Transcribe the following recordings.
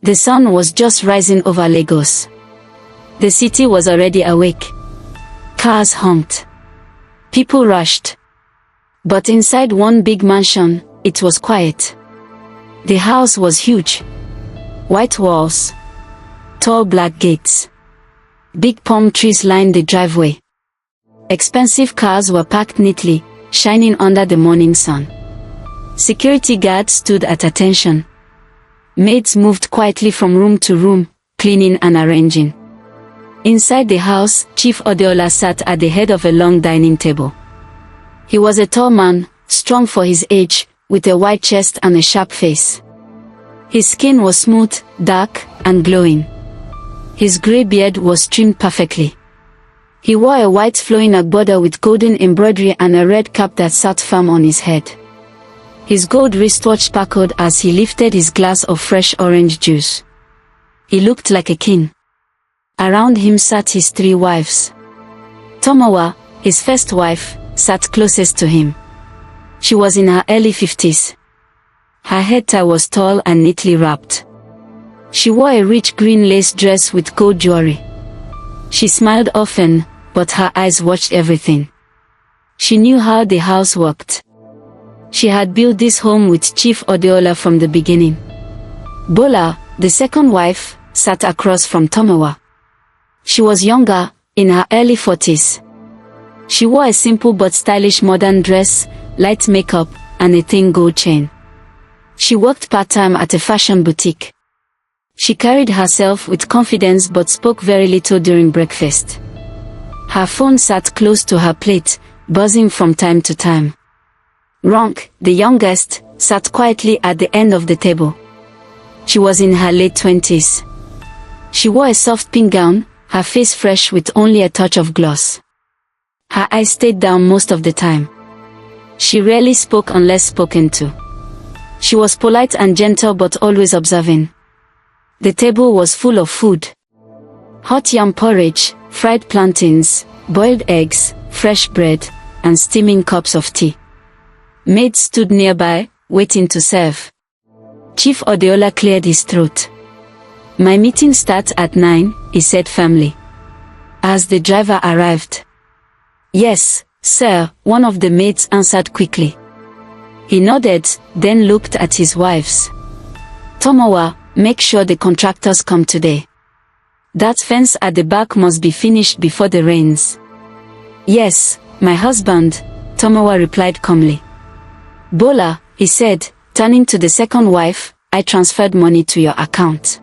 The sun was just rising over Lagos. The city was already awake. Cars honked. People rushed. But inside one big mansion, it was quiet. The house was huge. White walls. Tall black gates. Big palm trees lined the driveway. Expensive cars were parked neatly, shining under the morning sun. Security guards stood at attention. Maids moved quietly from room to room, cleaning and arranging. Inside the house, Chief Adeola sat at the head of a long dining table. He was a tall man, strong for his age, with a wide chest and a sharp face. His skin was smooth, dark, and glowing. His grey beard was trimmed perfectly. He wore a white flowing agbada with golden embroidery and a red cap that sat firm on his head. His gold wristwatch sparkled as he lifted his glass of fresh orange juice. He looked like a king. Around him sat his 3 wives. Tomowa, his first wife, sat closest to him. She was in her early 50s. Her head tie was tall and neatly wrapped. She wore a rich green lace dress with gold jewelry. She smiled often, but her eyes watched everything. She knew how the house worked. She had built this home with Chief Adeola from the beginning. Bola, the second wife, sat across from Tomowa. She was younger, in her early 40s. She wore a simple but stylish modern dress, light makeup, and a thin gold chain. She worked part-time at a fashion boutique. She carried herself with confidence but spoke very little during breakfast. Her phone sat close to her plate, buzzing from time to time. Ronk, the youngest, sat quietly at the end of the table. She was in her late 20s. She wore a soft pink gown, her face fresh with only a touch of gloss. Her eyes stayed down most of the time. She rarely spoke unless spoken to. She was polite and gentle but always observing. The table was full of food. Hot yam porridge, fried plantains, boiled eggs, fresh bread, and steaming cups of tea. Maids stood nearby, waiting to serve. Chief Adeola cleared his throat. "My meeting starts at 9, he said firmly. As the driver arrived. "Yes, sir," one of the maids answered quickly. He nodded, then looked at his wives. "Tomowa, make sure the contractors come today. That fence at the back must be finished before the rains." "Yes, my husband," Tomowa replied calmly. "Bola," he said, turning to the second wife, "I transferred money to your account.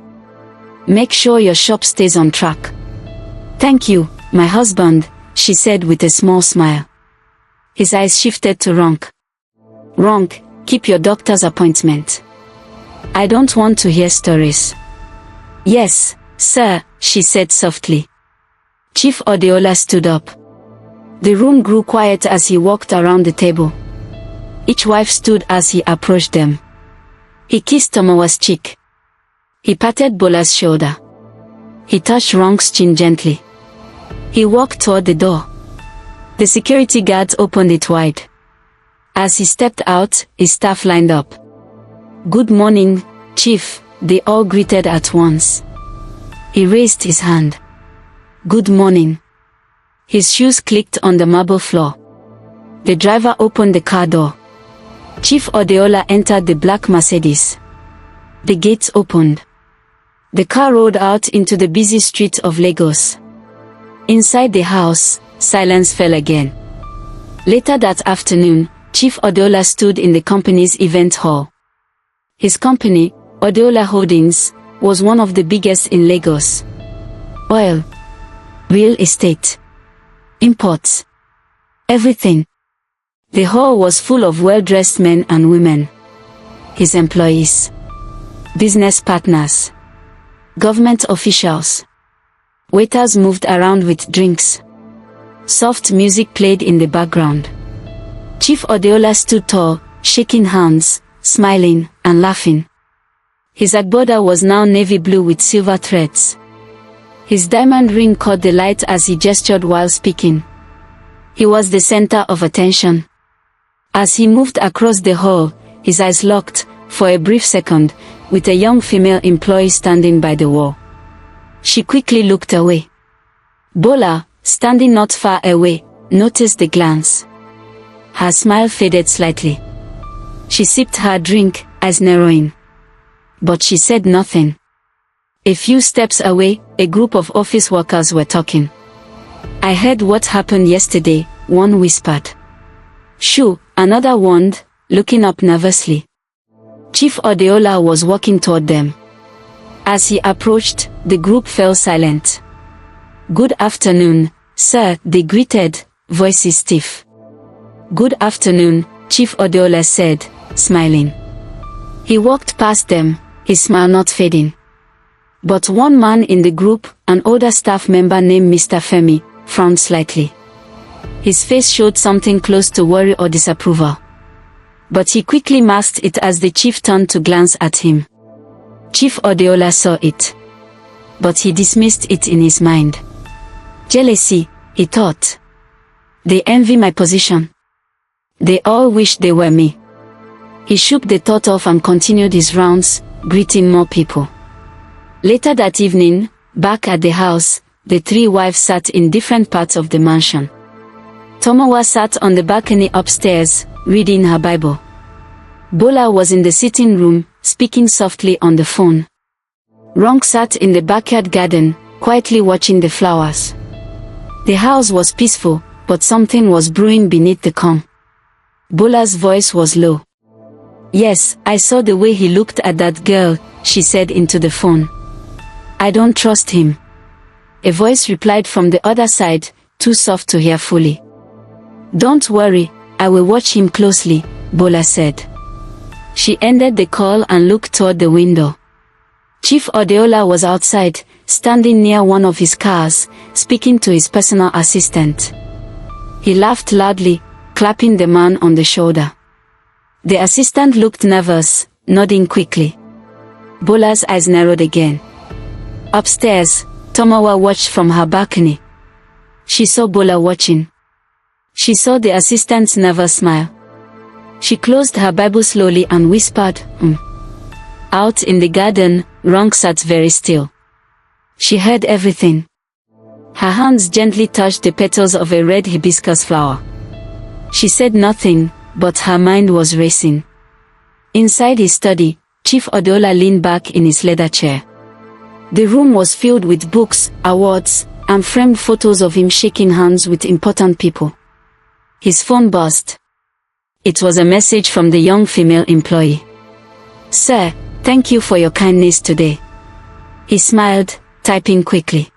Make sure your shop stays on track." "Thank you, my husband," she said with a small smile. His eyes shifted to Ronk. "Ronk, keep your doctor's appointment. I don't want to hear stories." "Yes, sir," she said softly. Chief Adeola stood up. The room grew quiet as he walked around the table. Each wife stood as he approached them. He kissed Tomowa's cheek. He patted Bola's shoulder. He touched Ronk's chin gently. He walked toward the door. The security guards opened it wide. As he stepped out, his staff lined up. "Good morning, Chief," they all greeted at once. He raised his hand. "Good morning." His shoes clicked on the marble floor. The driver opened the car door. Chief Adeola entered the black Mercedes. The gates opened. The car rolled out into the busy streets of Lagos. Inside the house, silence fell again. Later that afternoon, Chief Adeola stood in the company's event hall. His company, Adeola Holdings, was one of the biggest in Lagos. Oil, real estate, imports, everything. The hall was full of well-dressed men and women. His employees, business partners, government officials. Waiters moved around with drinks. Soft music played in the background. Chief Adeola stood tall, shaking hands, smiling, and laughing. His agbada was now navy blue with silver threads. His diamond ring caught the light as he gestured while speaking. He was the center of attention. As he moved across the hall, his eyes locked. For a brief second, with a young female employee standing by the wall. She quickly looked away. Bola, standing not far away, noticed the glance. Her smile faded slightly. She sipped her drink, eyes narrowing. But she said nothing. A few steps away, a group of office workers were talking. "I heard what happened yesterday," one whispered. "Shoo," another warned, looking up nervously. Chief Adeola was walking toward them. As he approached, the group fell silent. "Good afternoon, sir," they greeted, voices stiff. "Good afternoon," Chief Adeola said, smiling. He walked past them, his smile not fading. But one man in the group, an older staff member named Mr. Femi, frowned slightly. His face showed something close to worry or disapproval. But he quickly masked it as the chief turned to glance at him. Chief Adeola saw it. But he dismissed it in his mind. Jealousy, he thought. They envy my position. They all wish they were me. He shook the thought off and continued his rounds, greeting more people. Later that evening, back at the house, the three wives sat in different parts of the mansion. Tomowa sat on the balcony upstairs, reading her Bible. Bola was in the sitting room, speaking softly on the phone. Ronk sat in the backyard garden, quietly watching the flowers. The house was peaceful, but something was brewing beneath the calm. Bola's voice was low. "Yes, I saw the way he looked at that girl," she said into the phone. "I don't trust him." A voice replied from the other side, too soft to hear fully. "Don't worry, I will watch him closely," Bola said. She ended the call and looked toward the window. Chief Adeola was outside, standing near one of his cars, speaking to his personal assistant. He laughed loudly, clapping the man on the shoulder. The assistant looked nervous, nodding quickly. Bola's eyes narrowed again. Upstairs, Tomowa watched from her balcony. She saw Bola watching. She saw the assistant's nervous smile. She closed her Bible slowly and whispered, Out in the garden, Ronk sat very still. She heard everything. Her hands gently touched the petals of a red hibiscus flower. She said nothing, but her mind was racing. Inside his study, Chief Adeola leaned back in his leather chair. The room was filled with books, awards, and framed photos of him shaking hands with important people. His phone buzzed. It was a message from the young female employee. "Sir, thank you for your kindness today." He smiled, typing quickly.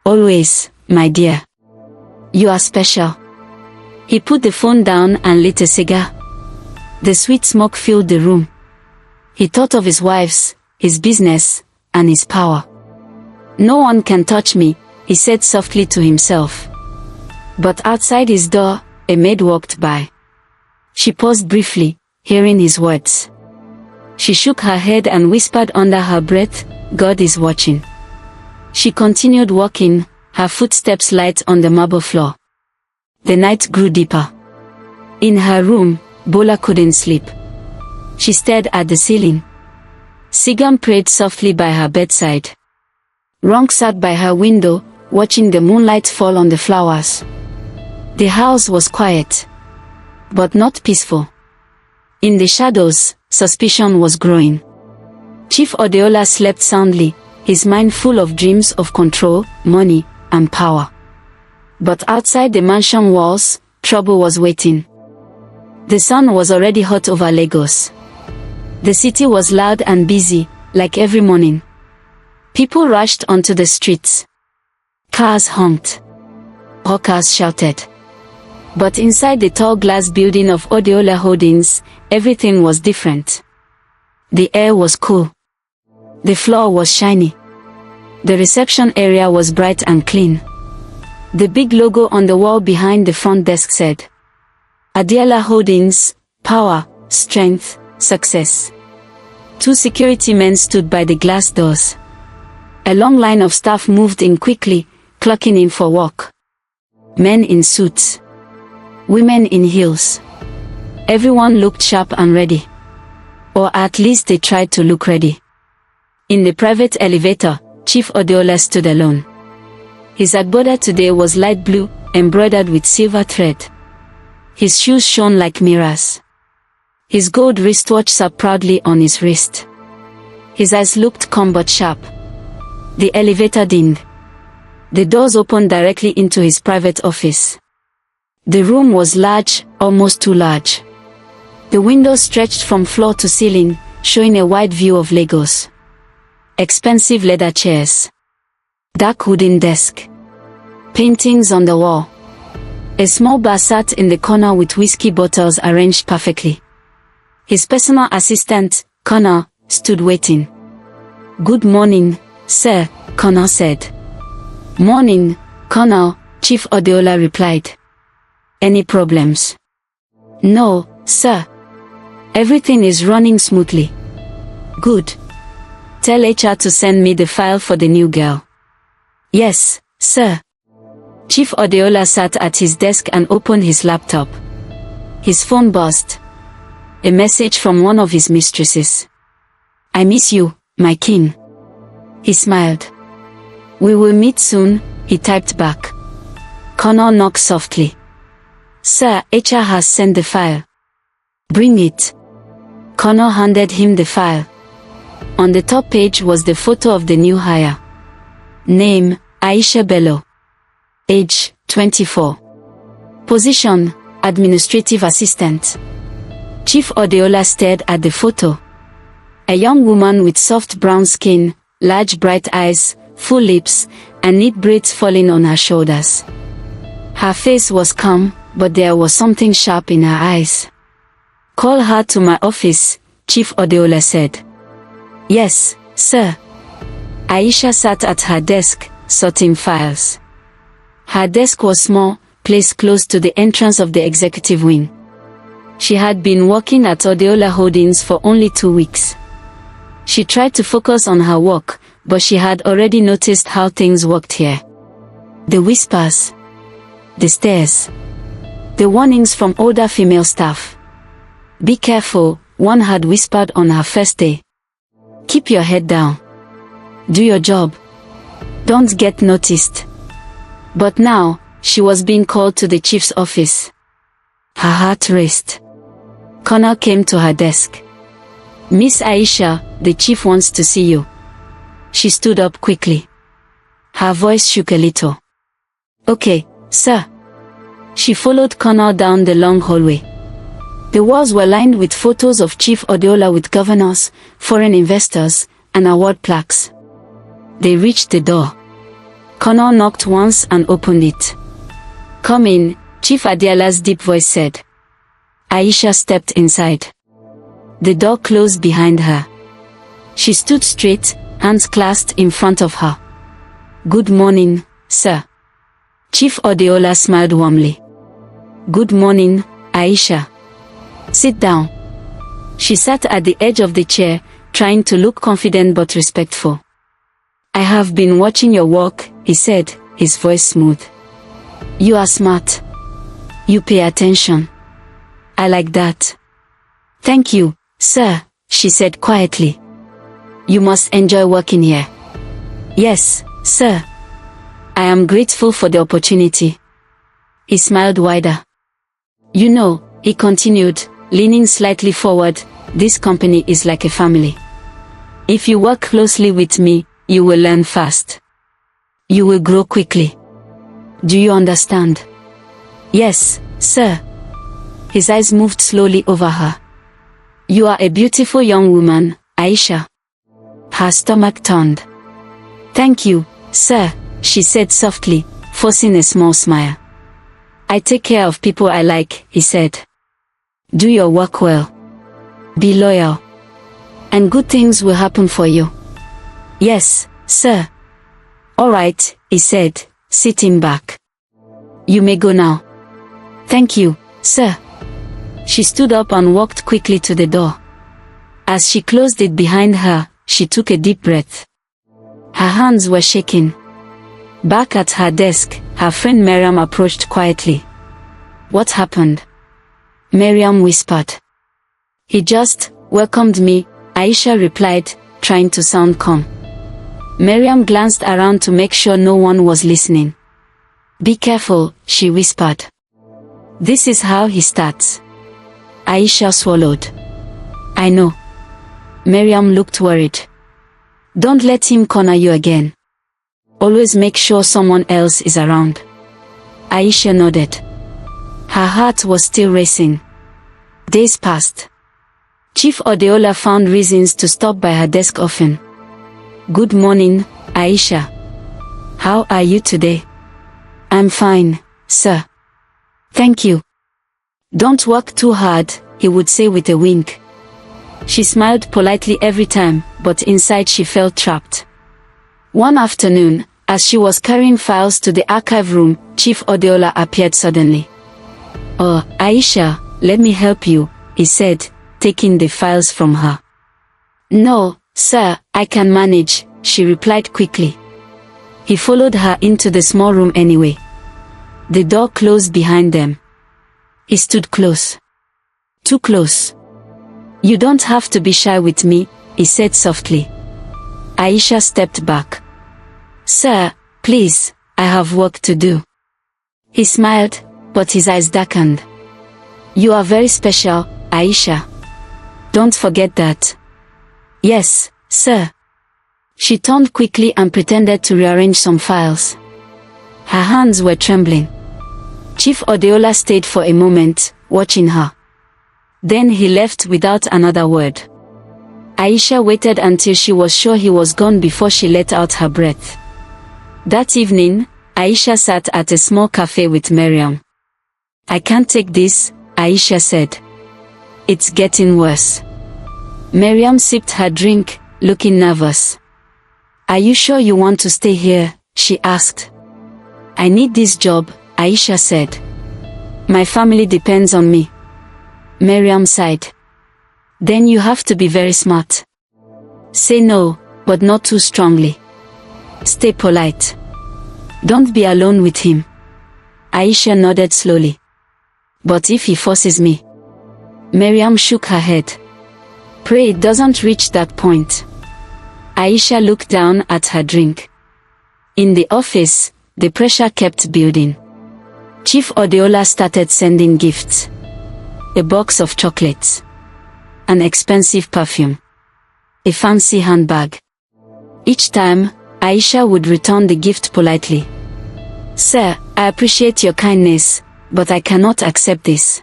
"Always, my dear. You are special." He put the phone down and lit a cigar. The sweet smoke filled the room. He thought of his wives, his business, and his power. "No one can touch me," he said softly to himself. But outside his door, a maid walked by. She paused briefly, hearing his words. She shook her head and whispered under her breath, "God is watching." She continued walking, her footsteps light on the marble floor. The night grew deeper. In her room, Bola couldn't sleep. She stared at the ceiling. Sigam prayed softly by her bedside. Ronk sat by her window, watching the moonlight fall on the flowers. The house was quiet, but not peaceful. In the shadows, suspicion was growing. Chief Adeola slept soundly, his mind full of dreams of control, money, and power. But outside the mansion walls, trouble was waiting. The sun was already hot over Lagos. The city was loud and busy, like every morning. People rushed onto the streets. Cars honked. Hawkers shouted. But inside the tall glass building of Adeola Holdings, everything was different. The air was cool. The floor was shiny. The reception area was bright and clean. The big logo on the wall behind the front desk said, Adeola Holdings, power, strength, success. Two security men stood by the glass doors. A long line of staff moved in quickly, clocking in for work. Men in suits. Women in heels. Everyone looked sharp and ready. Or at least they tried to look ready. In the private elevator, Chief Adeola stood alone. His agbada today was light blue, embroidered with silver thread. His shoes shone like mirrors. His gold wristwatch sat proudly on his wrist. His eyes looked calm but sharp. The elevator dinged. The doors opened directly into his private office. The room was large, almost too large. The windows stretched from floor to ceiling, showing a wide view of Lagos. Expensive leather chairs. Dark wooden desk. Paintings on the wall. A small bar sat in the corner with whiskey bottles arranged perfectly. His personal assistant, Connor, stood waiting. "Good morning, sir," Connor said. "Morning, Connor," Chief Adeola replied. "Any problems?" "No, sir. Everything is running smoothly." "Good. Tell HR to send me the file for the new girl." "Yes, sir." Chief Adeola sat at his desk and opened his laptop. His phone buzzed. A message from one of his mistresses. "I miss you, my king." He smiled. "We will meet soon," he typed back. Connor knocked softly. "Sir, HR has sent the file." "Bring it." Connor handed him the file. On the top page was the photo of the new hire. Name, Aisha Bello. Age, 24. Position, administrative assistant. Chief Adeola stared at the photo. A young woman with soft brown skin, large bright eyes, full lips, and neat braids falling on her shoulders. Her face was calm, but there was something sharp in her eyes. "Call her to my office," Chief Adeola said. "Yes, sir." Aisha sat at her desk, sorting files. Her desk was small, placed close to the entrance of the executive wing. She had been working at Adeola Holdings for only 2 weeks. She tried to focus on her work, but she had already noticed how things worked here. The whispers. The stares. The warnings from older female staff. "Be careful," one had whispered on her first day. "Keep your head down. Do your job. Don't get noticed." But now, she was being called to the chief's office. Her heart raced. Connor came to her desk. "Miss Aisha, the chief wants to see you." She stood up quickly. Her voice shook a little. "Okay, sir." She followed Connor down the long hallway. The walls were lined with photos of Chief Adeola with governors, foreign investors, and award plaques. They reached the door. Connor knocked once and opened it. "Come in," Chief Adeola's deep voice said. Aisha stepped inside. The door closed behind her. She stood straight, hands clasped in front of her. "Good morning, sir." Chief Adeola smiled warmly. "Good morning, Aisha. Sit down." She sat at the edge of the chair, trying to look confident but respectful. "I have been watching your work," he said, his voice smooth. "You are smart. You pay attention. I like that." "Thank you, sir," she said quietly. "You must enjoy working here." "Yes, sir. I am grateful for the opportunity." He smiled wider. "You know," he continued, leaning slightly forward, "this company is like a family. If you work closely with me, you will learn fast. You will grow quickly. Do you understand?" "Yes, sir." His eyes moved slowly over her. "You are a beautiful young woman, Aisha." Her stomach turned. "Thank you, sir," she said softly, forcing a small smile. "I take care of people I like," he said. "Do your work well. Be loyal. And good things will happen for you." "Yes, sir." "All right," he said, sitting back. "You may go now." "Thank you, sir." She stood up and walked quickly to the door. As she closed it behind her, she took a deep breath. Her hands were shaking. Back at her desk, her friend Miriam approached quietly. "What happened?" Miriam whispered. "He just welcomed me, Aisha replied, trying to sound calm. Miriam glanced around to make sure no one was listening. Be careful, she whispered. This is how he starts. Aisha swallowed. I know. Miriam looked worried. Don't let him corner you again. Always make sure someone else is around. Aisha nodded. Her heart was still racing. Days passed. Chief Adeola found reasons to stop by her desk often. Good morning, Aisha. How are you today? I'm fine, sir. Thank you. Don't work too hard, he would say with a wink. She smiled politely every time, but inside she felt trapped. One afternoon, as she was carrying files to the archive room, Chief Adeola appeared suddenly. Oh, Aisha, let me help you, he said, taking the files from her. No, sir, I can manage, she replied quickly. He followed her into the small room anyway. The door closed behind them. He stood close. Too close. You don't have to be shy with me, he said softly. Aisha stepped back. Sir, please, I have work to do. He smiled, but his eyes darkened. You are very special, Aisha. Don't forget that. Yes, sir. She turned quickly and pretended to rearrange some files. Her hands were trembling. Chief Adeola stayed for a moment, watching her. Then he left without another word. Aisha waited until she was sure he was gone before she let out her breath. That evening, Aisha sat at a small cafe with Miriam. I can't take this, Aisha said. It's getting worse. Miriam sipped her drink, looking nervous. Are you sure you want to stay here? She asked. I need this job, Aisha said. My family depends on me. Miriam sighed. Then you have to be very smart. Say no, but not too strongly. Stay polite. Don't be alone with him. Aisha nodded slowly. But if he forces me? Miriam shook her head. Pray it doesn't reach that point. Aisha looked down at her drink. In the office, the pressure kept building. Chief Adeola started sending gifts. A box of chocolates. An expensive perfume. A fancy handbag. Each time, Aisha would return the gift politely. Sir, I appreciate your kindness, but I cannot accept this.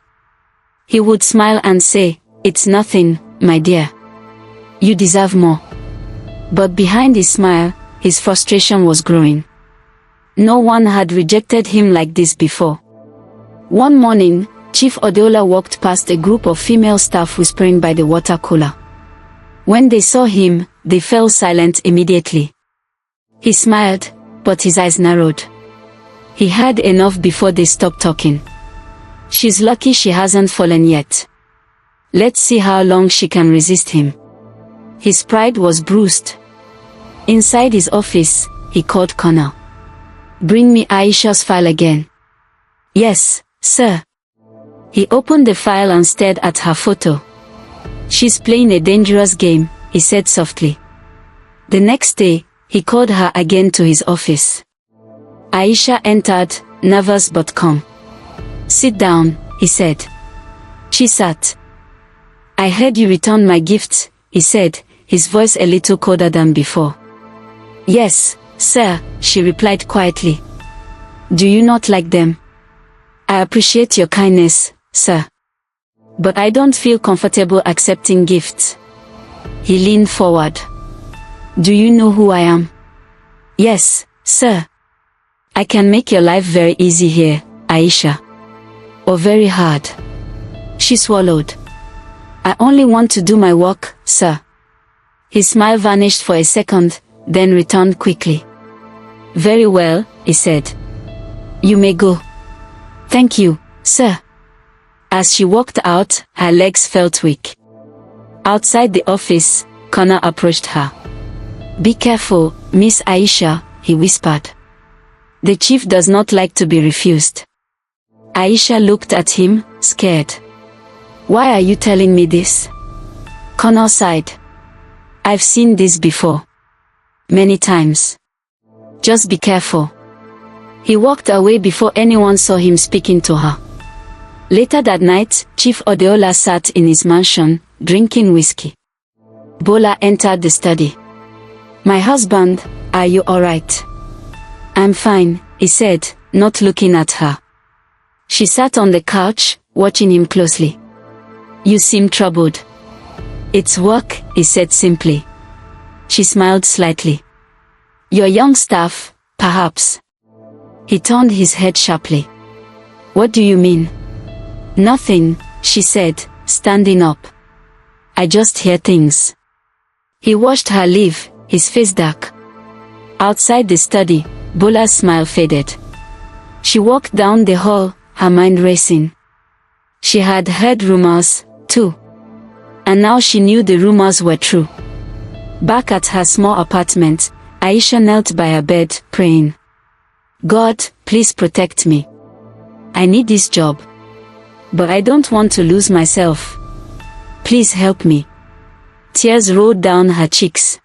He would smile and say, it's nothing, my dear. You deserve more. But behind his smile, his frustration was growing. No one had rejected him like this before. One morning, Chief Adeola walked past a group of female staff whispering by the water cooler. When they saw him, they fell silent immediately. He smiled, but his eyes narrowed. He had enough before they stopped talking. She's lucky she hasn't fallen yet. Let's see how long she can resist him. His pride was bruised. Inside his office, he called Connor. Bring me Aisha's file again. Yes, sir. He opened the file and stared at her photo. She's playing a dangerous game, he said softly. The next day, he called her again to his office. Aisha entered, nervous but calm. Sit down, he said. She sat. I heard you returned my gifts, he said, his voice a little colder than before. Yes, sir, she replied quietly. Do you not like them? I appreciate your kindness, sir. But I don't feel comfortable accepting gifts. He leaned forward. Do you know who I am? Yes, sir. I can make your life very easy here, Aisha. Or very hard. She swallowed. I only want to do my work, sir. His smile vanished for a second, then returned quickly. Very well, he said. You may go. Thank you, sir. As she walked out, her legs felt weak. Outside the office, Connor approached her. Be careful, Miss Aisha, he whispered. The chief does not like to be refused. Aisha looked at him, scared. Why are you telling me this? Connor sighed. I've seen this before. Many times. Just be careful. He walked away before anyone saw him speaking to her. Later that night, Chief Adeola sat in his mansion, drinking whiskey. Bola entered the study. My husband, are you alright? I'm fine, he said, not looking at her. She sat on the couch, watching him closely. You seem troubled. It's work, he said simply. She smiled slightly. Your young staff, perhaps. He turned his head sharply. What do you mean? Nothing, she said, standing up. I just hear things. He watched her leave, his face dark. Outside the study, Bola's smile faded. She walked down the hall, her mind racing. She had heard rumors, too. And now she knew the rumors were true. Back at her small apartment, Aisha knelt by her bed, praying. God, please protect me. I need this job. But I don't want to lose myself. Please help me. Tears rolled down her cheeks.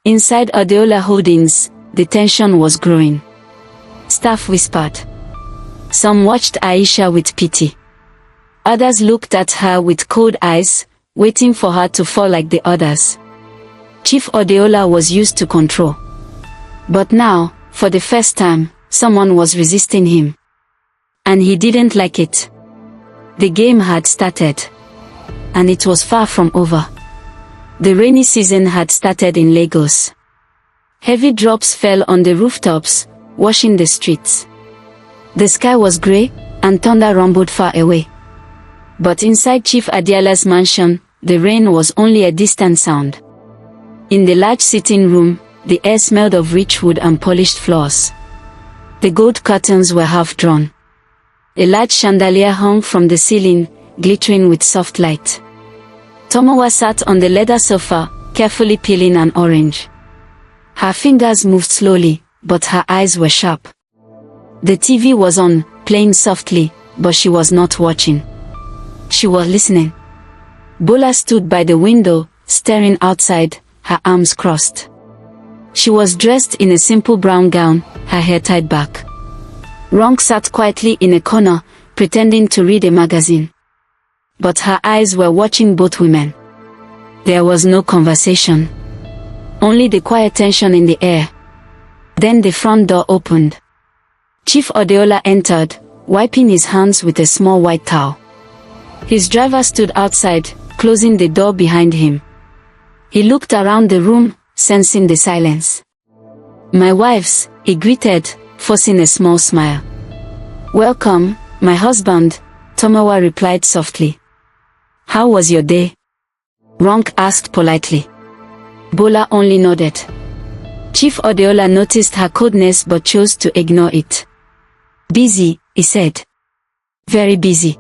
Inside Adeola Holdings, the tension was growing. Staff whispered. Some watched Aisha with pity. Others looked at her with cold eyes, waiting for her to fall like the others. Chief Adeola was used to control. But now, for the first time, someone was resisting him. And he didn't like it. The game had started. And it was far from over. The rainy season had started in Lagos. Heavy drops fell on the rooftops, washing the streets. The sky was grey, and thunder rumbled far away. But inside Chief Adeola's mansion, the rain was only a distant sound. In the large sitting room, the air smelled of rich wood and polished floors. The gold curtains were half drawn. A large chandelier hung from the ceiling, glittering with soft light. Tomowa sat on the leather sofa, carefully peeling an orange. Her fingers moved slowly, but her eyes were sharp. The TV was on, playing softly, but she was not watching. She was listening. Bola stood by the window, staring outside, her arms crossed. She was dressed in a simple brown gown, her hair tied back. Ronk sat quietly in a corner, pretending to read a magazine. But her eyes were watching both women. There was no conversation. Only the quiet tension in the air. Then the front door opened. Chief Adeola entered, wiping his hands with a small white towel. His driver stood outside, closing the door behind him. He looked around the room, sensing the silence. My wives, he greeted, forcing a small smile. Welcome, my husband, Tomowa replied softly. How was your day? Ronk asked politely. Bola only nodded. Chief Adeola noticed her coldness but chose to ignore it. Busy, he said. Very busy.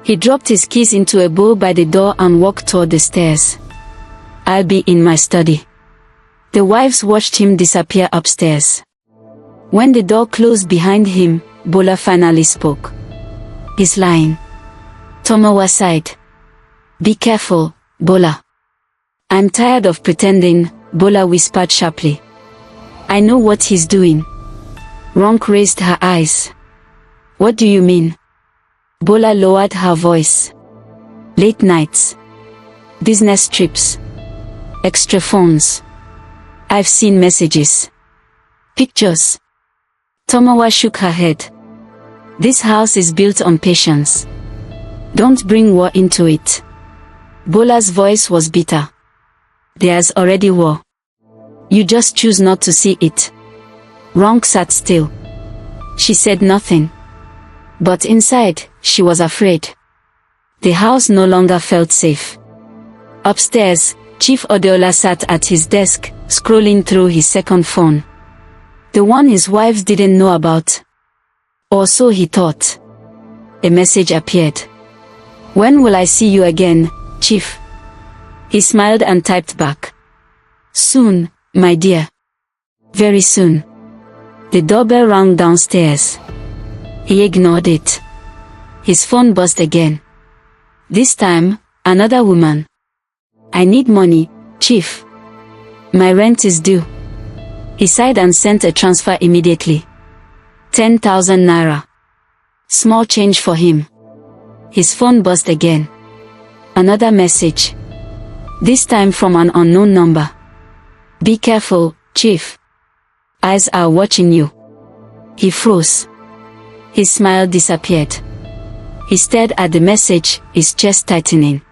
He dropped his keys into a bowl by the door and walked toward the stairs. I'll be in my study. The wives watched him disappear upstairs. When the door closed behind him, Bola finally spoke. He's lying. Tomowa sighed. Be careful, Bola. I'm tired of pretending, Bola whispered sharply. I know what he's doing. Ronk raised her eyes. What do you mean? Bola lowered her voice. Late nights. Business trips. Extra phones. I've seen messages. Pictures. Tomowa shook her head. This house is built on patience. Don't bring war into it. Bola's voice was bitter. There's already war. You just choose not to see it. Ronk sat still. She said nothing. But inside, she was afraid. The house no longer felt safe. Upstairs, Chief Adeola sat at his desk, scrolling through his second phone. The one his wives didn't know about. Or so he thought. A message appeared. When will I see you again, Chief? He smiled and typed back. Soon, my dear. Very soon. The doorbell rang downstairs. He ignored it. His phone buzzed again. This time, another woman. I need money, Chief. My rent is due. He sighed and sent a transfer immediately. 10,000 naira. Small change for him. His phone buzzed again. Another message. This time from an unknown number. Be careful, Chief. Eyes are watching you. He froze. His smile disappeared. He stared at the message, his chest tightening.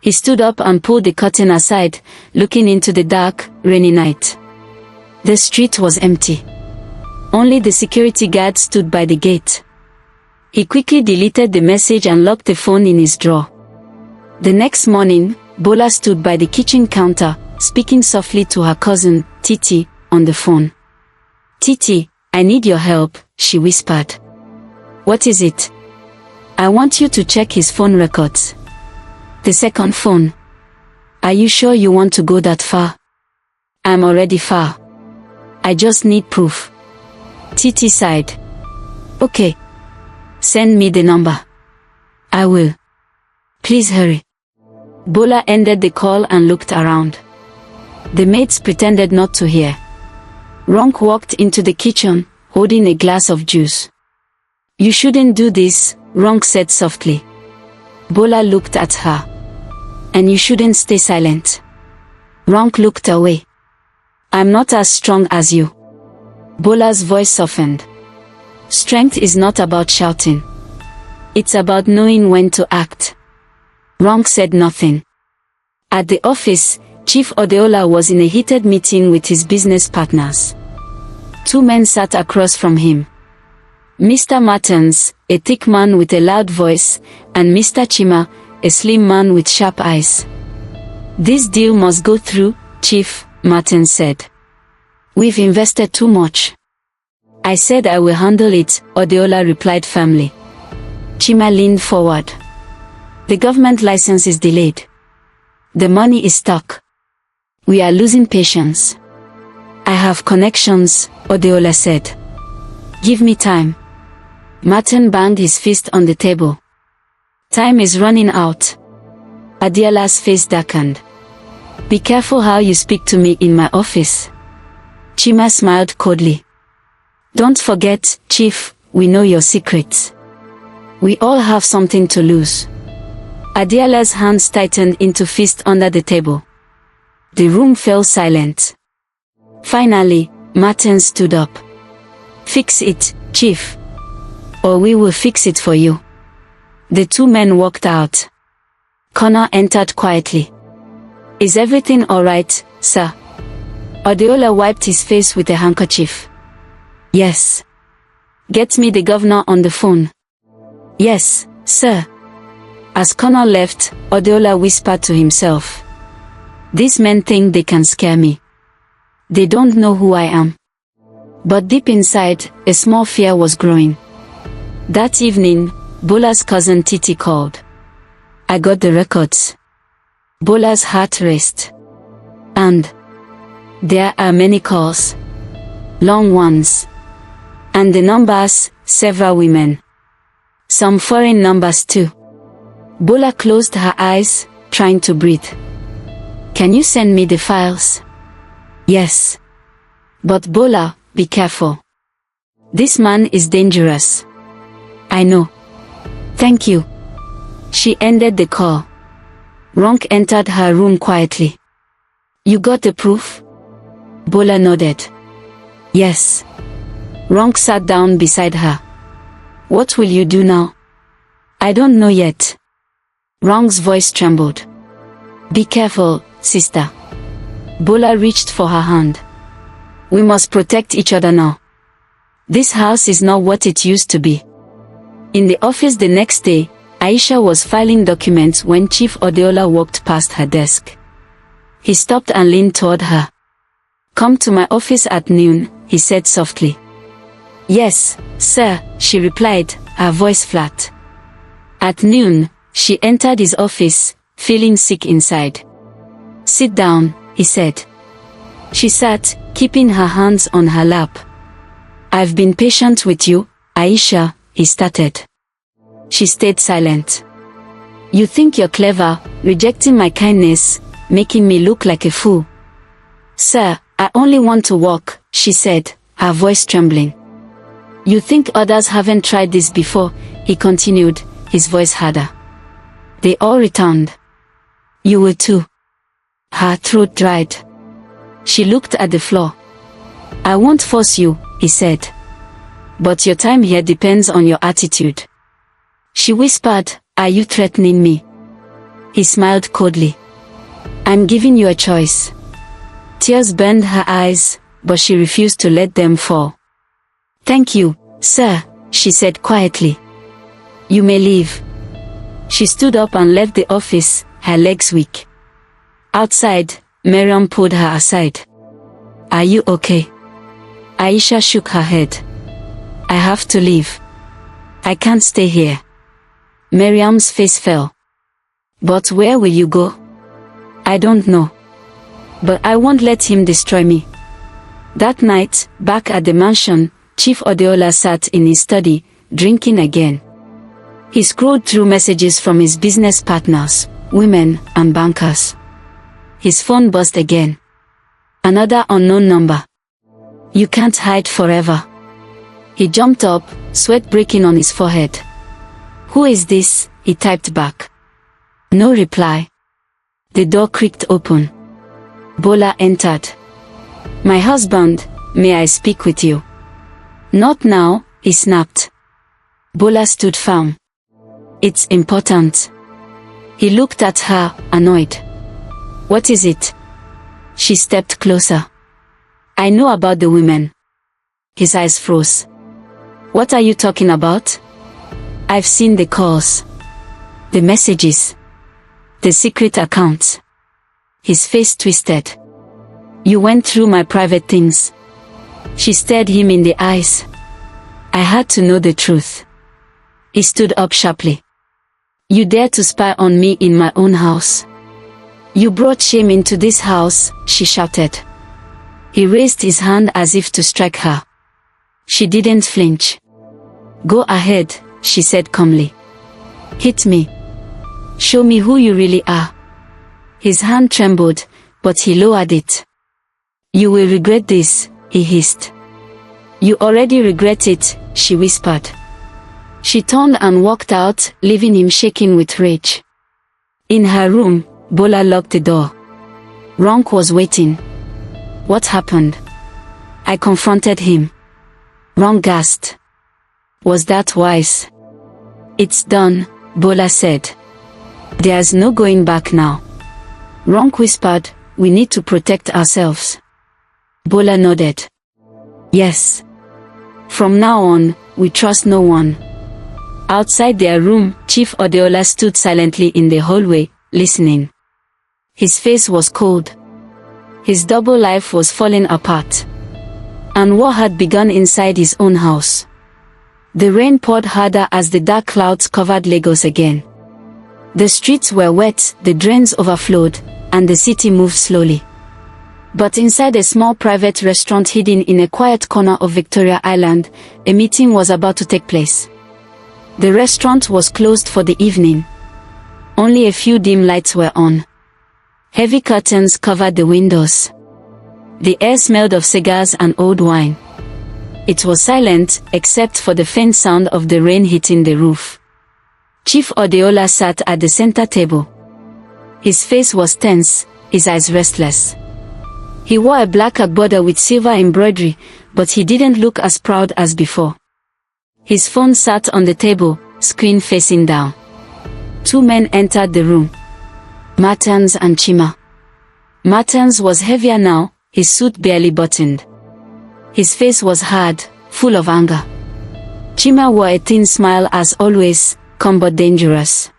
He stood up and pulled the curtain aside, looking into the dark, rainy night. The street was empty. Only the security guard stood by the gate. He quickly deleted the message and locked the phone in his drawer. The next morning, Bola stood by the kitchen counter, speaking softly to her cousin, Titi, on the phone. Titi, I need your help, she whispered. What is it? I want you to check his phone records. The second phone. Are you sure you want to go that far? I'm already far. I just need proof. Titi sighed. Okay. Send me the number. I will. Please hurry. Bola ended the call and looked around. The maids pretended not to hear. Ronk walked into the kitchen, holding a glass of juice. You shouldn't do this, Ronk said softly. Bola looked at her. And you shouldn't stay silent. Ronk looked away. I'm not as strong as you. Bola's voice softened. Strength is not about shouting. It's about knowing when to act. Ronk said nothing. At the office, Chief Adeola was in a heated meeting with his business partners. Two men sat across from him. Mr. Martins, a thick man with a loud voice, and Mr. Chima, a slim man with sharp eyes. This deal must go through, Chief, Martins said. We've invested too much. I said I will handle it, Adeola replied firmly. Chima leaned forward. The government license is delayed. The money is stuck. We are losing patience. I have connections, Adeola said. Give me time. Martin banged his fist on the table. Time is running out. Adeola's face darkened. Be careful how you speak to me in my office. Chima smiled coldly. Don't forget, Chief, we know your secrets. We all have something to lose. Adeola's hands tightened into fist under the table. The room fell silent. Finally, Martin stood up. Fix it, Chief. Or we will fix it for you. The two men walked out. Connor entered quietly. Is everything alright, sir? Adeola wiped his face with a handkerchief. Yes. Get me the governor on the phone. Yes, sir. As Connor left, Adeola whispered to himself. These men think they can scare me. They don't know who I am. But deep inside, a small fear was growing. That evening, Bola's cousin Titi called. I got the records. Bola's heart raced. And there are many calls. Long ones. And the numbers, several women. Some foreign numbers too. Bola closed her eyes, trying to breathe. Can you send me the files? Yes. But Bola, be careful. This man is dangerous. I know. Thank you. She ended the call. Ronk entered her room quietly. You got the proof? Bola nodded. Yes. Ronk sat down beside her. What will you do now? I don't know yet. Ronk's voice trembled. Be careful, sister. Bola reached for her hand. We must protect each other now. This house is not what it used to be. In the office the next day, Aisha was filing documents when Chief Adeola walked past her desk. He stopped and leaned toward her. Come to my office at noon, he said softly. Yes, sir, she replied, her voice flat. At noon, she entered his office, feeling sick inside. Sit down, he said. She sat, keeping her hands on her lap. I've been patient with you, Aisha, he started. She stayed silent. You think you're clever, rejecting my kindness, making me look like a fool. Sir, I only want to walk, she said, her voice trembling. You think others haven't tried this before, he continued, his voice harder. They all returned. You will too. Her throat dried. She looked at the floor. I won't force you, he said. But your time here depends on your attitude. She whispered, are you threatening me? He smiled coldly. I'm giving you a choice. Tears burned her eyes, but she refused to let them fall. Thank you, sir, she said quietly. You may leave. She stood up and left the office, her legs weak. Outside, Miriam pulled her aside. Are you okay? Aisha shook her head. I have to leave. I can't stay here. Miriam's face fell. But where will you go? I don't know. But I won't let him destroy me. That night, back at the mansion, Chief Adeola sat in his study, drinking again. He scrolled through messages from his business partners, women, and bankers. His phone buzzed again. Another unknown number. You can't hide forever. He jumped up, sweat breaking on his forehead. Who is this? He typed back. No reply. The door creaked open. Bola entered. My husband, may I speak with you? Not now, he snapped. Bola stood firm. It's important. He looked at her, annoyed. What is it? She stepped closer. I know about the women. His eyes froze. What are you talking about? I've seen the calls. The messages. The secret accounts. His face twisted. You went through my private things. She stared him in the eyes. I had to know the truth. He stood up sharply. You dare to spy on me in my own house. You brought shame into this house, she shouted. He raised his hand as if to strike her. She didn't flinch. Go ahead, she said calmly. Hit me. Show me who you really are. His hand trembled, but he lowered it. You will regret this, he hissed. You already regret it, she whispered. She turned and walked out, leaving him shaking with rage. In her room, Bola locked the door. Ronk was waiting. What happened? I confronted him. Ronk gasped. Was that wise? It's done, Bola said. There's no going back now. Ronk whispered, we need to protect ourselves. Bola nodded. Yes. From now on, we trust no one. Outside their room, Chief Adeola stood silently in the hallway, listening. His face was cold. His double life was falling apart. And war had begun inside his own house. The rain poured harder as the dark clouds covered Lagos again. The streets were wet, the drains overflowed, and the city moved slowly. But inside a small private restaurant hidden in a quiet corner of Victoria Island, a meeting was about to take place. The restaurant was closed for the evening. Only a few dim lights were on. Heavy curtains covered the windows. The air smelled of cigars and old wine. It was silent, except for the faint sound of the rain hitting the roof. Chief Adeola sat at the center table. His face was tense, his eyes restless. He wore a black agbada with silver embroidery, but he didn't look as proud as before. His phone sat on the table, screen facing down. Two men entered the room. Martins and Chima. Martins was heavier now, his suit barely buttoned. His face was hard, full of anger. Chima wore a thin smile as always, calm but dangerous.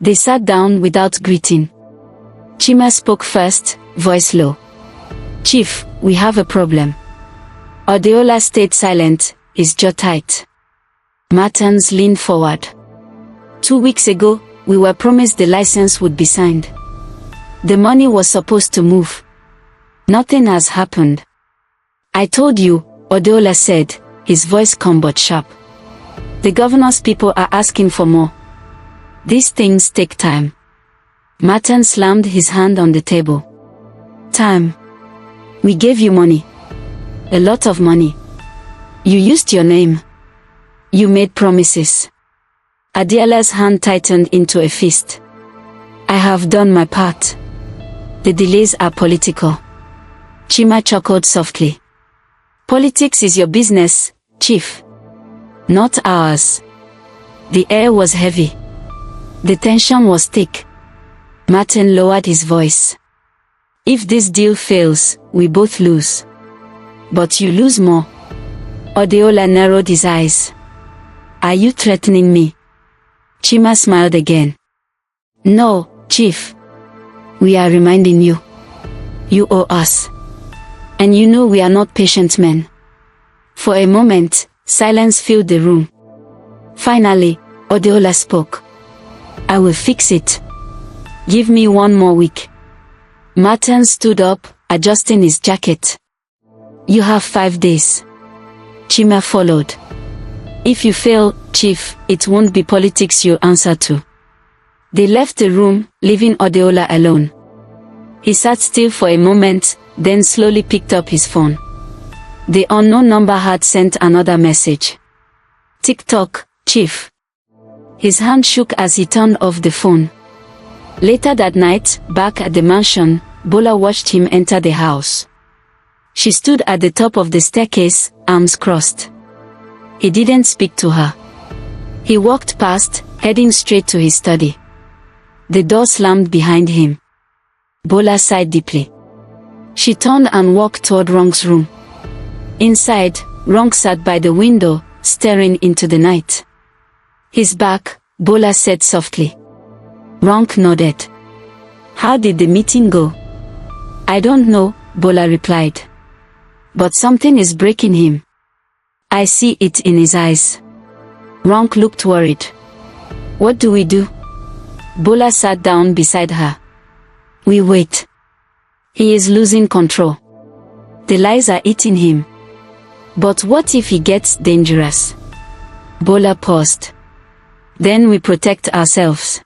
They sat down without greeting. Chima spoke first, voice low. Chief, we have a problem. Adeola stayed silent, his jaw tight. Martins leaned forward. 2 weeks ago, we were promised the license would be signed. The money was supposed to move. Nothing has happened. I told you, Adeola said, his voice calm but sharp. The governor's people are asking for more. These things take time. Martin slammed his hand on the table. Time. We gave you money. A lot of money. You used your name. You made promises. Adeola's hand tightened into a fist. I have done my part. The delays are political. Chima chuckled softly. Politics is your business, Chief. Not ours. The air was heavy. The tension was thick. Martin lowered his voice. If this deal fails, we both lose. But you lose more. Adeola narrowed his eyes. Are you threatening me? Chima smiled again. No, Chief. We are reminding you. You owe us. And you know we are not patient men. For a moment, silence filled the room. Finally, Adeola spoke. I will fix it. Give me 1 more week. Martin stood up, adjusting his jacket. You have 5 days. Chima followed. If you fail, Chief, it won't be politics you answer to. They left the room, leaving Adeola alone. He sat still for a moment, then slowly picked up his phone. The unknown number had sent another message. Tick-tock, Chief. His hand shook as he turned off the phone. Later that night, back at the mansion, Bola watched him enter the house. She stood at the top of the staircase, arms crossed. He didn't speak to her. He walked past, heading straight to his study. The door slammed behind him. Bola sighed deeply. She turned and walked toward Rong's room. Inside, Rong sat by the window, staring into the night. His back, Bola said softly. Rong nodded. How did the meeting go? I don't know, Bola replied. But something is breaking him. I see it in his eyes. Rong looked worried. What do we do? Bola sat down beside her. We wait. He is losing control. The lies are eating him. But what if he gets dangerous? Bola paused. Then we protect ourselves.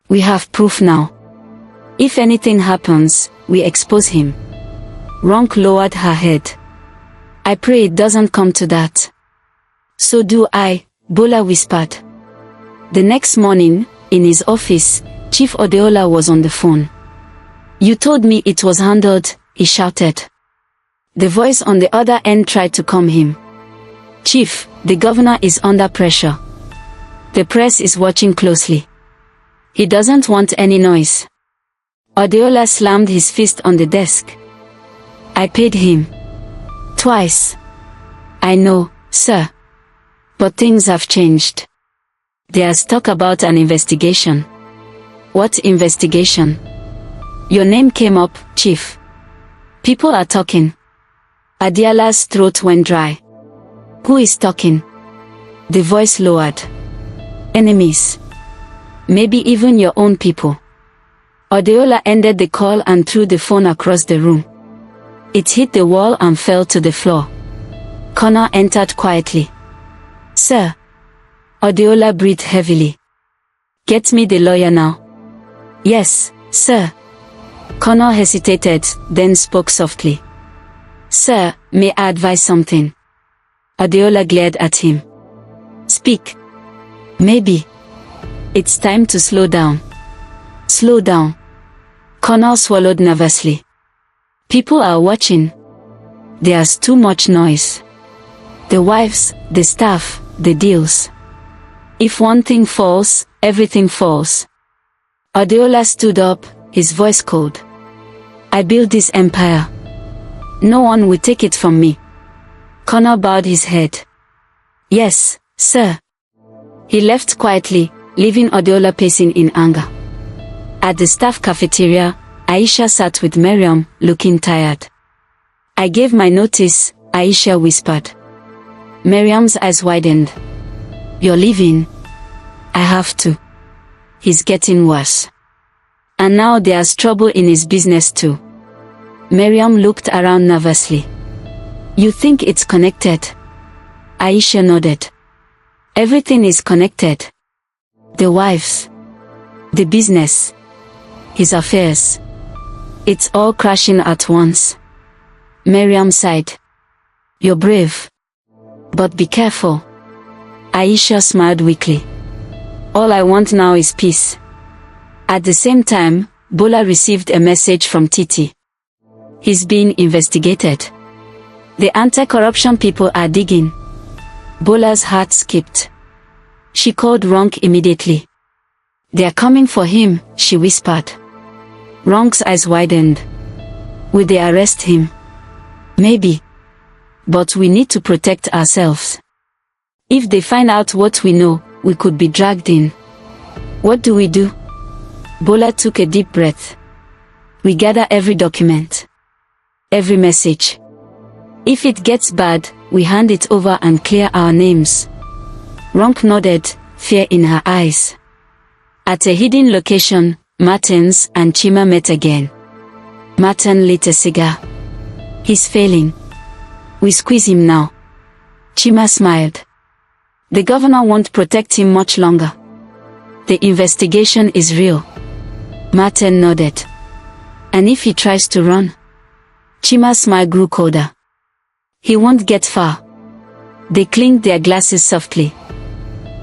We have proof now. If anything happens, we expose him. Rong lowered her head. I pray it doesn't come to that. So do I, Bola whispered. The next morning, in his office, Chief Adeola was on the phone. You told me it was handled, he shouted. The voice on the other end tried to calm him. Chief, the governor is under pressure. The press is watching closely. He doesn't want any noise. Adeola slammed his fist on the desk. I paid him. Twice. I know, sir. But things have changed. There's talk about an investigation. What investigation? Your name came up, Chief. People are talking. Adeola's throat went dry. Who is talking? The voice lowered. Enemies. Maybe even your own people. Adeola ended the call and threw the phone across the room. It hit the wall and fell to the floor. Connor entered quietly. Sir. Adeola breathed heavily. Get me the lawyer now. Yes, sir. Connor hesitated, then spoke softly. Sir, may I advise something? Adeola glared at him. Speak. Maybe. It's time to slow down. Slow down. Connor swallowed nervously. People are watching. There's too much noise. The wives, the staff, the deals. If one thing falls, everything falls. Adeola stood up, his voice cold. I built this empire. No one will take it from me. Connor bowed his head. Yes, sir. He left quietly, leaving Adeola pacing in anger. At the staff cafeteria, Aisha sat with Miriam, looking tired. I gave my notice, Aisha whispered. Miriam's eyes widened. You're leaving? I have to. He's getting worse. And now there's trouble in his business too. Miriam looked around nervously. You think it's connected? Aisha nodded. Everything is connected. The wives. The business. his affairs. It's all crashing at once. Miriam sighed. You're brave. But be careful. Aisha smiled weakly. All I want now is peace. At the same time, Bola received a message from Titi. He's being investigated. The anti-corruption people are digging. Bola's heart skipped. She called Ronk immediately. They're coming for him, she whispered. Ronk's eyes widened. Will they arrest him? Maybe. But we need to protect ourselves. If they find out what we know, we could be dragged in. What do we do? Bola took a deep breath. We gather every document. Every message. If it gets bad, we hand it over and clear our names. Ronk nodded, fear in her eyes. At a hidden location, Martins and Chima met again. Martin lit a cigar. He's failing. We squeeze him now. Chima smiled. The governor won't protect him much longer. The investigation is real. Martin nodded. And if he tries to run? Chima's smile grew colder. He won't get far. They clinked their glasses softly.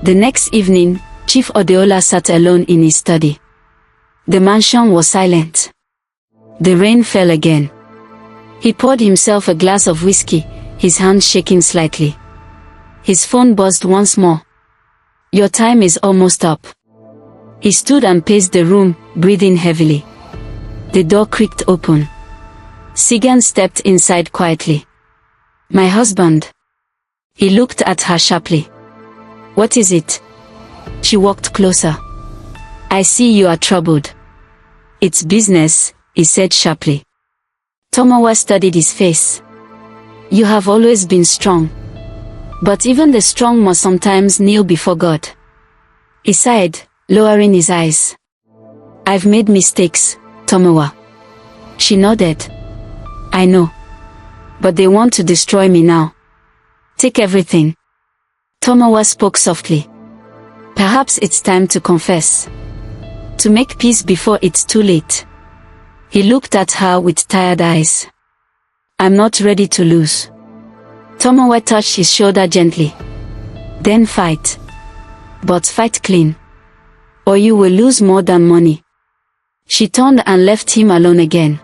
The next evening, Chief Adeola sat alone in his study. The mansion was silent. The rain fell again. He poured himself a glass of whiskey, his hand shaking slightly. His phone buzzed once more. Your time is almost up. He stood and paced the room, breathing heavily. The door creaked open. Sigan stepped inside quietly. My husband. He looked at her sharply. What is it? She walked closer. I see you are troubled. It's business, he said sharply. Tomowa studied his face. You have always been strong. But even the strong must sometimes kneel before God. He sighed, lowering his eyes. I've made mistakes, Tomowa. She nodded. I know. But they want to destroy me now. Take everything. Tomowa spoke softly. Perhaps it's time to confess. To make peace before it's too late. He looked at her with tired eyes. I'm not ready to lose. Tomowa touched his shoulder gently. Then fight. But fight clean. Or you will lose more than money. She turned and left him alone again.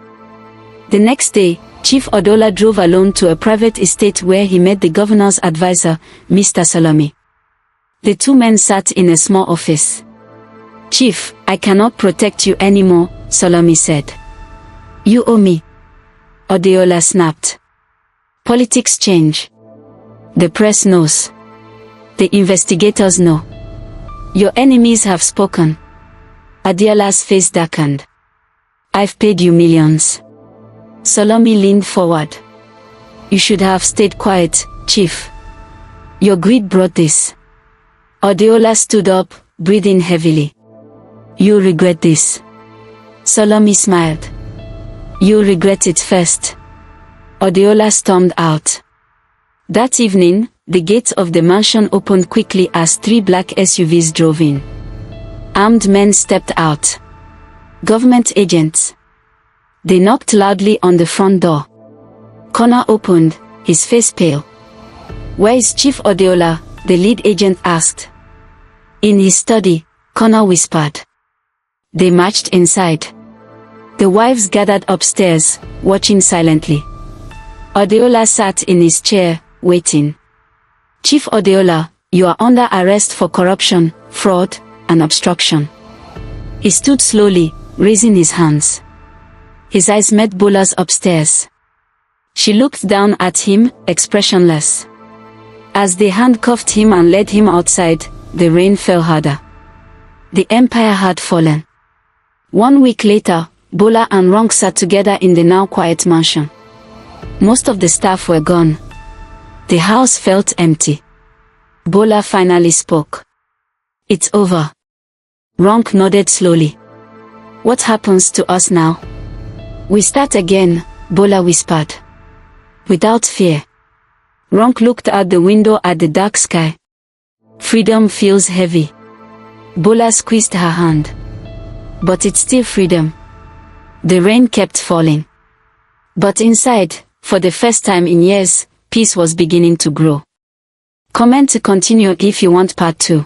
The next day, Chief Adeola drove alone to a private estate where he met the governor's advisor, Mr. Salome. The two men sat in a small office. Chief, I cannot protect you anymore, Salome said. You owe me. Adeola snapped. Politics change. The press knows. The investigators know. Your enemies have spoken. Adeola's face darkened. I've paid you millions. Salome leaned forward. You should have stayed quiet, Chief. Your greed brought this. Adeola stood up, breathing heavily. You'll regret this. Salome smiled. You'll regret it first. Adeola stormed out. That evening, the gates of the mansion opened quickly as 3 black SUVs drove in. Armed men stepped out. Government agents. They knocked loudly on the front door. Connor opened, his face pale. Where is Chief Adeola? The lead agent asked. In his study, Connor whispered. They marched inside. The wives gathered upstairs, watching silently. Adeola sat in his chair, waiting. Chief Adeola, you are under arrest for corruption, fraud, and obstruction. He stood slowly, raising his hands. His eyes met Bola's upstairs. She looked down at him, expressionless. As they handcuffed him and led him outside, the rain fell harder. The empire had fallen. 1 week later, Bola and Ronk sat together in the now quiet mansion. Most of the staff were gone. The house felt empty. Bola finally spoke. It's over. Ronk nodded slowly. What happens to us now? We start again, Bola whispered. Without fear. Ronk looked out the window at the dark sky. Freedom feels heavy. Bola squeezed her hand. But it's still freedom. The rain kept falling. But inside, for the first time in years, peace was beginning to grow. Comment to continue if you want part 2.